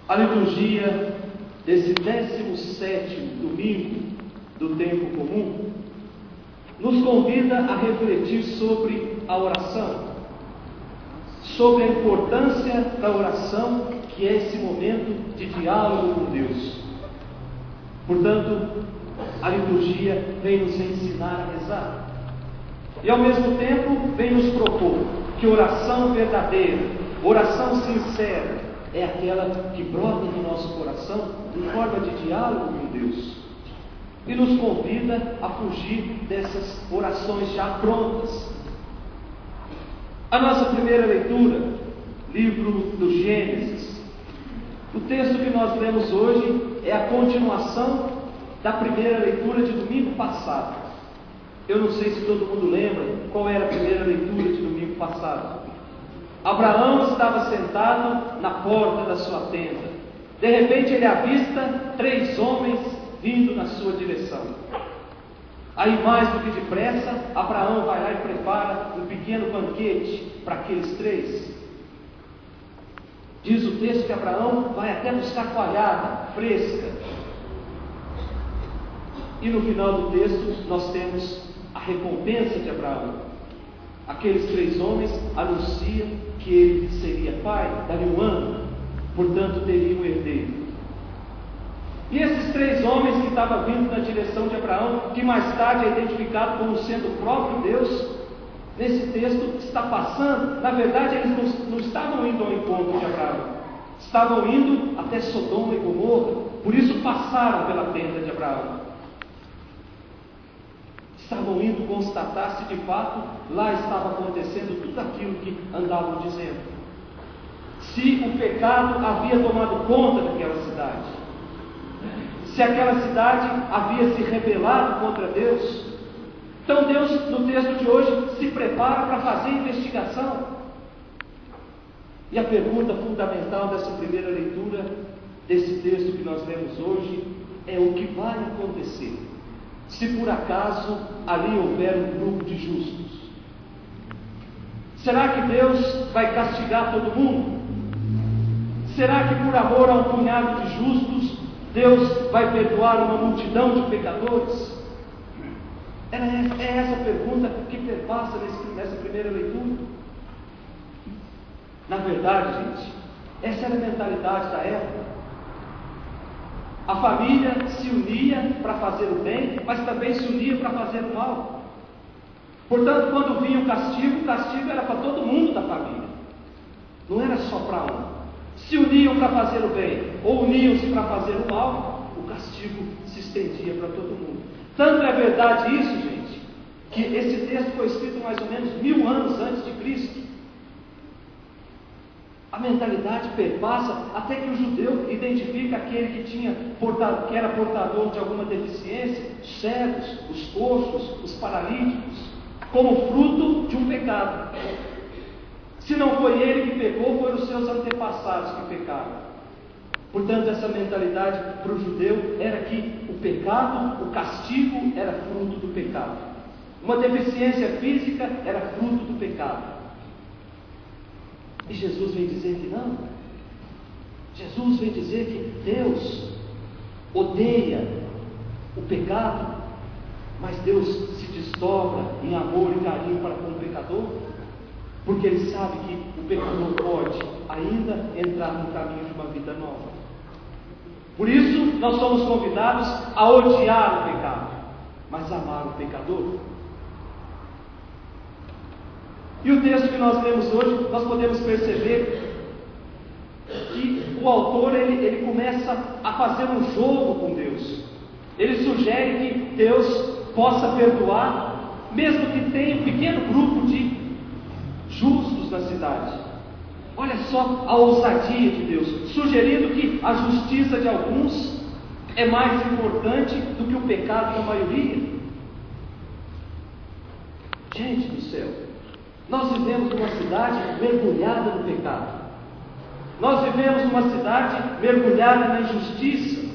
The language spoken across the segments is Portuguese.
A liturgia desse 17º domingo do tempo comum nos convida a refletir sobre a oração, sobre a importância da oração, que é esse momento de diálogo com Deus. Portanto, a liturgia vem nos ensinar a rezar e ao mesmo tempo vem nos propor que oração verdadeira, oração sincera, é aquela que brota do nosso coração em forma de diálogo com Deus, e nos convida a fugir dessas orações já prontas. A nossa primeira leitura, livro do Gênesis, o texto que nós lemos hoje é a continuação da primeira leitura de domingo passado. Eu não sei se todo mundo lembra qual era a primeira leitura de domingo passado. Abraão estava sentado na porta da sua tenda. De repente ele avista 3 homens vindo na sua direção. Aí, mais do que depressa, Abraão vai lá e prepara um pequeno banquete para aqueles 3. Diz o texto que Abraão vai até buscar coalhada fresca. E no final do texto nós temos a recompensa de Abraão. Aqueles 3 homens anunciam que ele seria pai, daria um ano, portanto teria um herdeiro. E esses 3 homens que estavam vindo na direção de Abraão, que mais tarde é identificado como sendo o próprio Deus, nesse texto está passando, na verdade eles não estavam indo ao encontro de Abraão, estavam indo até Sodoma e Gomorra, por isso passaram pela tenda de Abraão. Estavam indo constatar se de fato lá estava acontecendo tudo aquilo que andavam dizendo. Se o pecado havia tomado conta daquela cidade. Se aquela cidade havia se rebelado contra Deus. Então Deus, no texto de hoje, se prepara para fazer a investigação. E a pergunta fundamental dessa primeira leitura, desse texto que nós lemos hoje, é o que vai acontecer se por acaso ali houver um grupo de justos. Será que Deus vai castigar todo mundo? Será que por amor a um punhado de justos, Deus vai perdoar uma multidão de pecadores? É essa pergunta que perpassa nessa primeira leitura. Na verdade, gente, essa era a mentalidade da época. A família se unia para fazer o bem, mas também se unia para fazer o mal. Portanto, quando vinha o castigo era para todo mundo da família, não era só para um. Se uniam para fazer o bem, ou uniam-se para fazer o mal, o castigo se estendia para todo mundo. Tanto é verdade isso, gente, que esse texto foi escrito mais ou menos 1000 anos antes de Cristo. A mentalidade perpassa até que o judeu identifica aquele que era portador de alguma deficiência, os cegos, os coxos, os paralíticos, como fruto de um pecado. Se não foi ele que pecou, foram os seus antepassados que pecaram. Portanto, essa mentalidade para o judeu era que o pecado, o castigo, era fruto do pecado. Uma deficiência física era fruto do pecado. E Jesus vem dizer que não. Jesus vem dizer que Deus odeia o pecado, mas Deus se desdobra em amor e carinho para com o pecador, porque Ele sabe que o pecador pode ainda entrar no caminho de uma vida nova. Por isso, nós somos convidados a odiar o pecado, mas amar o pecador. E o texto que nós lemos hoje, nós podemos perceber que o autor ele começa a fazer um jogo com Deus. Ele sugere que Deus possa perdoar, mesmo que tenha um pequeno grupo de justos na cidade. Olha só a ousadia de Deus, sugerindo que a justiça de alguns é mais importante do que o pecado da maioria. Gente do céu, nós vivemos numa cidade mergulhada no pecado. Nós vivemos numa cidade mergulhada na injustiça,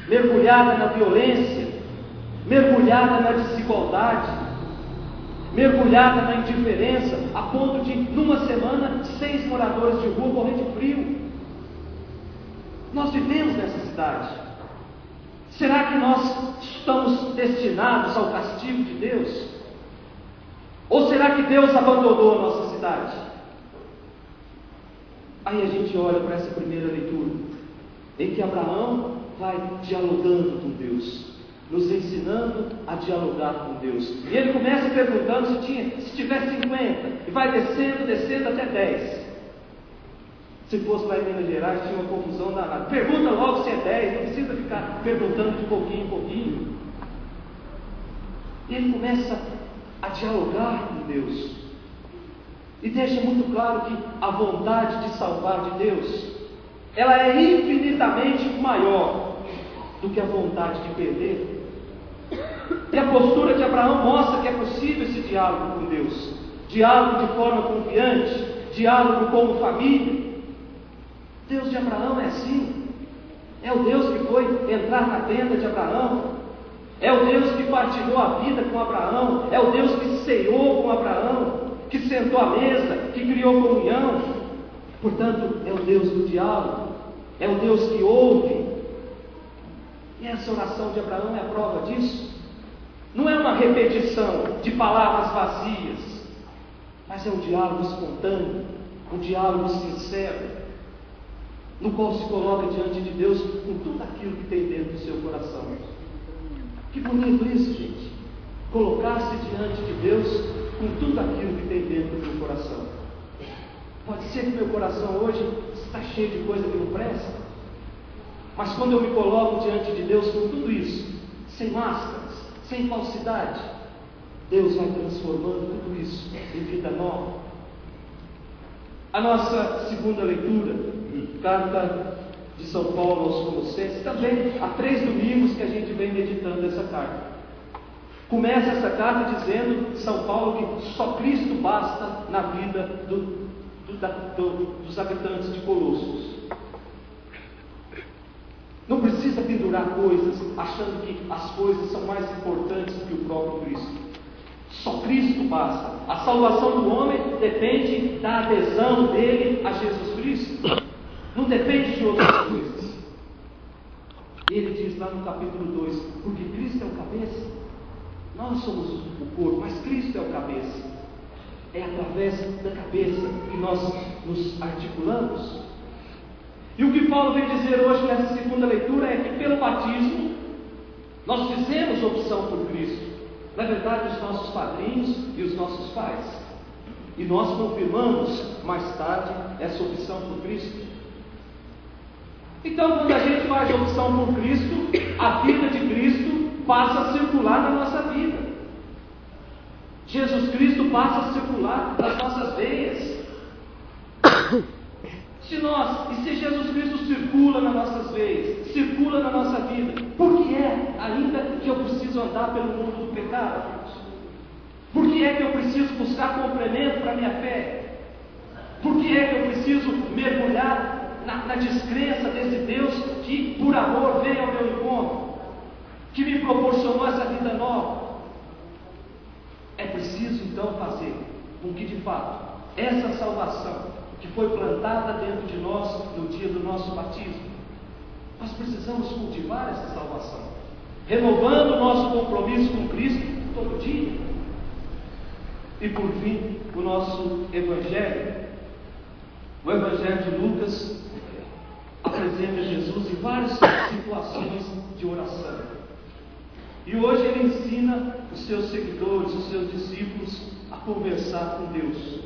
mergulhada na violência, mergulhada na desigualdade, mergulhada na indiferença, a ponto de, numa semana, 6 moradores de rua morrer de frio. Nós vivemos nessa cidade. Será que nós estamos destinados ao castigo de Deus? Ou será que Deus abandonou a nossa cidade? Aí a gente olha para essa primeira leitura, em que Abraão vai dialogando com Deus, nos ensinando a dialogar com Deus. E ele começa perguntando se tiver 50, e vai descendo até 10. Se fosse lá em Minas Gerais, tinha uma confusão danada. Pergunta logo se é 10, não precisa ficar perguntando de pouquinho em pouquinho. E ele começa a dialogar com Deus. E deixa muito claro que a vontade de salvar de Deus, ela é infinitamente maior do que a vontade de perder. E a postura de Abraão mostra que é possível esse diálogo com Deus. Diálogo de forma confiante, diálogo como família. Deus de Abraão é assim. É o Deus que foi entrar na tenda de Abraão. É o Deus que partilhou a vida com Abraão. É o Deus que ceou com Abraão, que sentou à mesa, que criou comunhão. Portanto, é o Deus do diálogo. É o Deus que ouve. E essa oração de Abraão é a prova disso. Não é uma repetição de palavras vazias, mas é um diálogo espontâneo, um diálogo sincero, no qual se coloca diante de Deus com tudo aquilo que tem dentro do seu coração. Que bonito isso, gente. Colocar-se diante de Deus com tudo aquilo que tem dentro do meu coração. Pode ser que meu coração hoje está cheio de coisa que não presta, mas quando eu me coloco diante de Deus com tudo isso, sem máscaras, sem falsidade, Deus vai transformando tudo isso em vida nova. A nossa segunda leitura, carta de São Paulo aos Colossenses, também há 3 domingos que a gente vem meditando essa carta. Começa essa carta dizendo, São Paulo, que só Cristo basta na vida dos habitantes de Colossos. Não precisa pendurar coisas, achando que as coisas são mais importantes do que o próprio Cristo. Só Cristo basta. A salvação do homem depende da adesão dele a Jesus Cristo. Não depende de outras coisas. E ele diz lá no capítulo 2, porque Cristo é o cabeça. Nós somos o corpo, mas Cristo é o cabeça. É através da cabeça que nós nos articulamos. E o que Paulo vem dizer hoje nessa segunda leitura é que pelo batismo nós fizemos opção por Cristo. Na verdade, os nossos padrinhos e os nossos pais. E nós confirmamos mais tarde essa opção por Cristo. Então, quando a gente faz a opção por Cristo, a vida de Cristo passa a circular na nossa vida. Jesus Cristo passa a circular nas nossas veias. Se Jesus Cristo circula nas nossas veias, circula na nossa vida, por que é ainda que eu preciso andar pelo mundo do pecado? Por que é que eu preciso buscar complemento para a minha fé? Por que é que eu preciso mergulhar na descrença desse Deus que, por amor, veio ao meu encontro, que me proporcionou essa vida nova? É preciso então fazer com que, de fato, essa salvação que foi plantada dentro de nós no dia do nosso batismo, nós precisamos cultivar essa salvação, renovando o nosso compromisso com Cristo todo dia. E por fim, o nosso Evangelho. O Evangelho de Lucas apresenta Jesus em várias situações de oração. E hoje ele ensina os seus seguidores, os seus discípulos a conversar com Deus.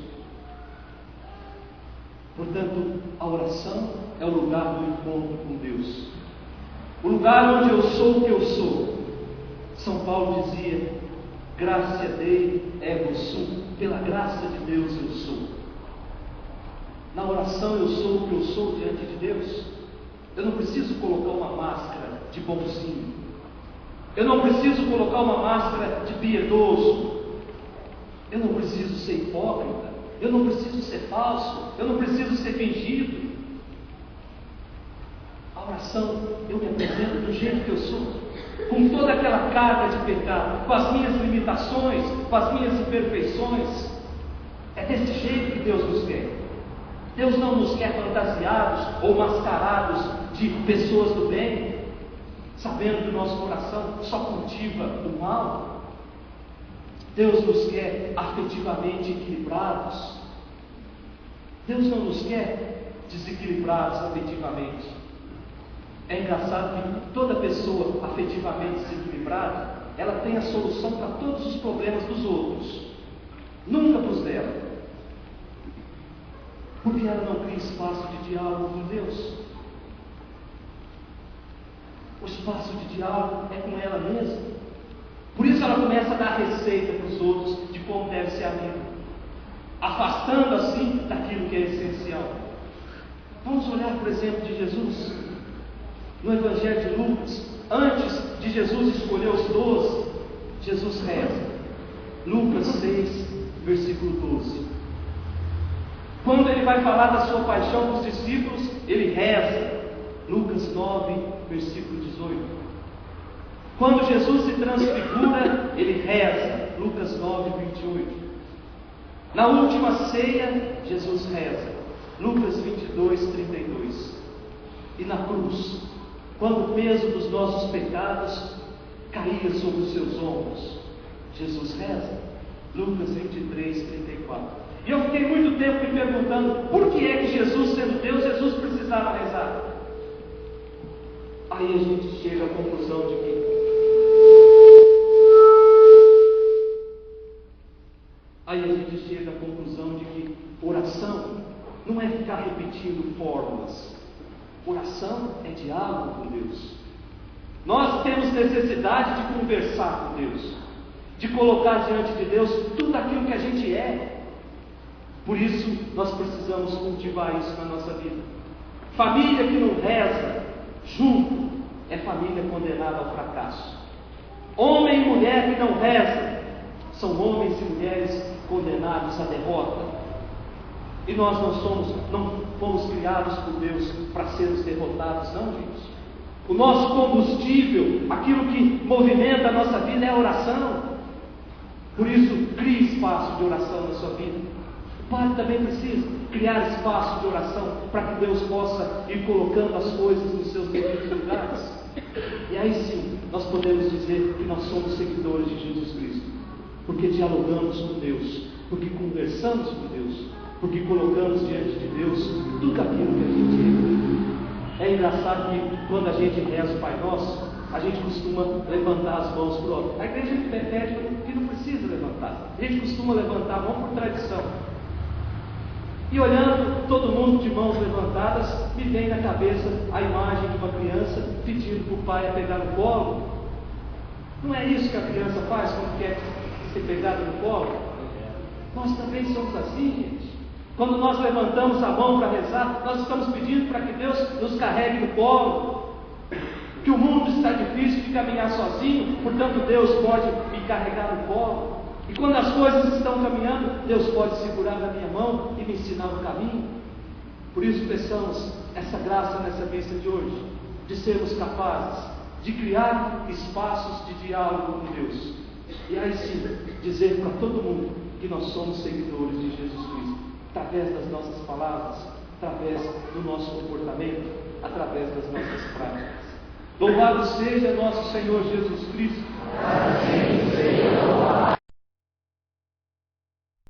Portanto, a oração é o lugar do encontro com Deus. O lugar onde eu sou o que eu sou. São Paulo dizia, gracia Dei ego sum, pela graça de Deus eu sou. Na oração eu sou o que eu sou diante de Deus. Eu não preciso colocar uma máscara de bonzinho. Eu não preciso colocar uma máscara de piedoso. Eu não preciso ser hipócrita. Eu não preciso ser falso. Eu não preciso ser fingido. A oração, eu me apresento do jeito que eu sou, com toda aquela carga de pecado, com as minhas limitações, com as minhas imperfeições. É desse jeito que Deus nos quer. Deus não nos quer fantasiados ou mascarados de pessoas do bem, sabendo que o nosso coração só cultiva o mal. Deus nos quer afetivamente equilibrados. Deus não nos quer desequilibrados afetivamente. É engraçado que toda pessoa afetivamente desequilibrada, ela tem a solução para todos os problemas dos outros, nunca para os dela. Porque ela não cria espaço de diálogo com Deus. O espaço de diálogo é com ela mesma. Por isso ela começa a dar receita para os outros de como deve ser a vida, afastando assim daquilo que é essencial. Vamos olhar, por exemplo, de Jesus. No Evangelho de Lucas, antes de Jesus escolher os 12, Jesus reza. Lucas 6, versículo 12. Quando ele vai falar da sua paixão com os discípulos, ele reza. Lucas 9, versículo 18. Quando Jesus se transfigura, ele reza. Lucas 9, 28. Na última ceia, Jesus reza. Lucas 22, 32. E na cruz, quando o peso dos nossos pecados caía sobre os seus ombros, Jesus reza. Lucas 23, 34. E eu fiquei muito tempo me perguntando por que é que Jesus, sendo Deus, Jesus precisava rezar. Aí a gente chega à conclusão de que oração não é ficar repetindo fórmulas. Oração é diálogo com Deus. Nós temos necessidade de conversar com Deus, de colocar diante de Deus tudo aquilo que a gente é. Por isso nós precisamos cultivar isso na nossa vida. Família que não reza junto é família condenada ao fracasso. Homem e mulher que não rezam são homens e mulheres condenados à derrota. E nós não fomos criados por Deus para sermos derrotados, não, gente. O nosso combustível, aquilo que movimenta a nossa vida é a oração. Por isso, crie espaço de oração na sua vida. O padre também precisa criar espaço de oração para que Deus possa ir colocando as coisas nos seus devidos lugares. E aí sim, nós podemos dizer que nós somos seguidores de Jesus Cristo, porque dialogamos com Deus, porque conversamos com Deus, porque colocamos diante de Deus tudo aquilo que a gente é. É engraçado que quando a gente reza o Pai Nosso, a gente costuma levantar as mãos para o alto. A igreja pede que não precisa levantar. A gente costuma levantar a mão por tradição. E olhando todo mundo de mãos levantadas, me vem na cabeça a imagem de uma criança pedindo para o pai a pegar no colo. Não é isso que a criança faz quando quer ser pegada no colo? Nós também somos assim, gente. Quando nós levantamos a mão para rezar, nós estamos pedindo para que Deus nos carregue no colo. Que o mundo está difícil de caminhar sozinho, portanto Deus pode me carregar no colo. E quando as coisas estão caminhando, Deus pode segurar na minha mão e me ensinar o caminho. Por isso peçamos essa graça nessa missa de hoje, de sermos capazes de criar espaços de diálogo com Deus. E aí sim, dizer para todo mundo que nós somos seguidores de Jesus Cristo, através das nossas palavras, através do nosso comportamento, através das nossas práticas. Louvado seja nosso Senhor Jesus Cristo. Amém.